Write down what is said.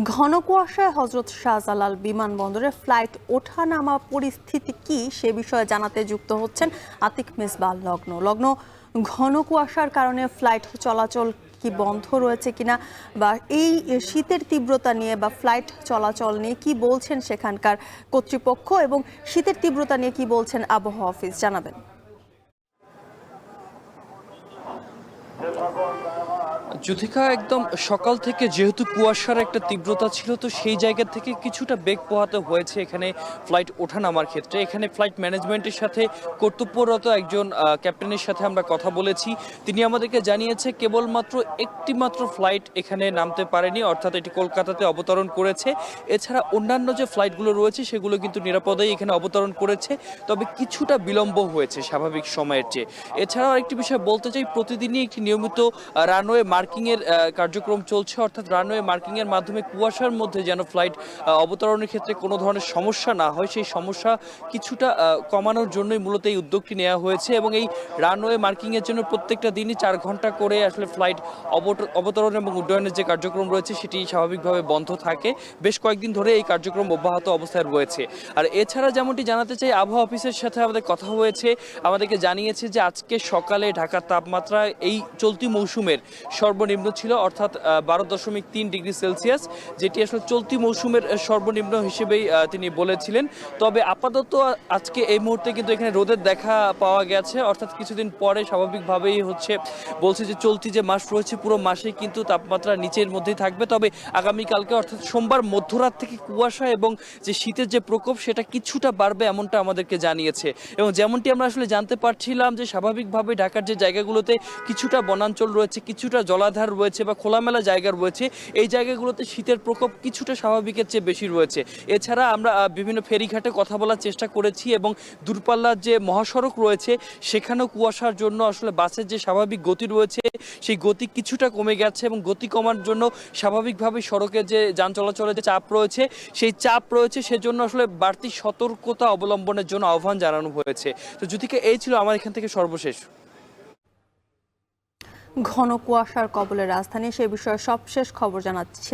ঘন কুয়াশায় হজরত শাহজালাল বিমানবন্দরে ফ্লাইট ওঠানামা পরিস্থিতি কি সে বিষয়ে জানাতে যুক্ত হচ্ছেন আতিক মিসবাহ লগ্ন। ঘন কুয়াশার কারণে ফ্লাইট চলাচল কি বন্ধ রয়েছে কিনা বা এই শীতের তীব্রতা নিয়ে বা ফ্লাইট চলাচল নিয়ে কি বলছেন সেখানকার কর্তৃপক্ষ এবং শীতের তীব্রতা নিয়ে কি বলছেন আবহাওয়া অফিস, জানাবেন। যুথিকা, একদম সকাল থেকে যেহেতু কুয়াশার একটা তীব্রতা ছিল, তো সেই জায়গা থেকে কিছুটা বেগ পোহাতে হয়েছে এখানে ফ্লাইট ওঠানামার ক্ষেত্রে। এখানে ফ্লাইট ম্যানেজমেন্টের সাথে কর্তব্যরত একজন ক্যাপ্টেনের সাথে আমরা কথা বলেছি। তিনি আমাদেরকে জানিয়েছে কেবলমাত্র একটি মাত্র ফ্লাইট এখানে নামতে পারেনি, অর্থাৎ এটি কলকাতাতে অবতরণ করেছে। এছাড়া অন্যান্য যে ফ্লাইটগুলো রয়েছে সেগুলো কিন্তু নিরাপদেই এখানে অবতরণ করেছে, তবে কিছুটা বিলম্ব হয়েছে স্বাভাবিক সময়ের চেয়ে। এছাড়াও আরেকটি বিষয় বলতে চাই, প্রতিদিনই একটি নিয়মিত রানওয়ে মার্কিংয়ের কার্যক্রম চলছে, অর্থাৎ রানওয়ে মার্কিংয়ের মাধ্যমে কুয়াশার মধ্যে যেন ফ্লাইট অবতরণের ক্ষেত্রে কোনো ধরনের সমস্যা না হয়, সেই সমস্যা কিছুটা কমানোর জন্যই মূলত এই উদ্যোগটি নেওয়া হয়েছে। এবং এই রানওয়ে মার্কিংয়ের জন্য প্রত্যেকটা দিনই 4 ঘন্টা করে আসলে ফ্লাইট অবতরণ এবং উড্ডয়নের যে কার্যক্রম রয়েছে সেটি স্বাভাবিকভাবে বন্ধ থাকে। বেশ কয়েকদিন ধরে এই কার্যক্রম অব্যাহত অবস্থায় রয়েছে। আর এছাড়া যেমনটি জানাতে চাই, আবহাওয়া অফিসের সাথে আমাদের কথা হয়েছে, আমাদেরকে জানিয়েছে যে আজকে সকালে ঢাকার তাপমাত্রা এই চলতি মৌসুমের সর্বনিম্ন ছিল, অর্থাৎ 12.3 ডিগ্রি সেলসিয়াস, যেটি আসলে চলতি মৌসুমের সর্বনিম্ন হিসেবেই তিনি বলেছিলেন। তবে আপাতত আজকে এই মুহূর্তে কিন্তু এখানে রোদের দেখা পাওয়া গেছে, অর্থাৎ কিছুদিন পরে স্বাভাবিকভাবেই বলছে যে চলতি যে মাস রয়েছে পুরো মাসেই কিন্তু তাপমাত্রা নিচের মধ্যেই থাকবে। তবে আগামীকালকে অর্থাৎ সোমবার মধ্যরাত থেকে কুয়াশা এবং যে শীতের যে প্রকোপ সেটা কিছুটা বাড়বে, এমনটা আমাদেরকে জানিয়েছে। এবং যেমনটি আমরা আসলে জানতে পারছিলাম যে স্বাভাবিকভাবে ঢাকার যে জায়গাগুলোতে কিছুটা বনাঞ্চল রয়েছে, কিছুটা জলাধার রয়েছে বা খোলামেলা জায়গা রয়েছে, এই জায়গাগুলোতে শীতের প্রকোপ কিছুটা স্বাভাবিকের চেয়ে বেশি রয়েছে। এছাড়া আমরা বিভিন্ন ফেরিঘাটে কথা বলার চেষ্টা করেছি এবং দূরপাল্লার যে মহাসড়ক রয়েছে সেখানেও কুয়াশার জন্য আসলে বাসের যে স্বাভাবিক গতি রয়েছে সেই গতি কিছুটা কমে গেছে, এবং গতি কমার জন্য স্বাভাবিকভাবে সড়কে যে যান চলাচলের যে চাপ রয়েছে সেই চাপ রয়েছে, সেজন্য আসলে বাড়তি সতর্কতা অবলম্বনের জন্য আহ্বান জানানো হয়েছে। তো জ্যোতিকা, এই ছিল আমার এখান থেকে সর্বশেষ। ঘন কুয়াশার কবলে রাজধানী, সে বিষয়ে সবশেষ খবর জানাচ্ছি।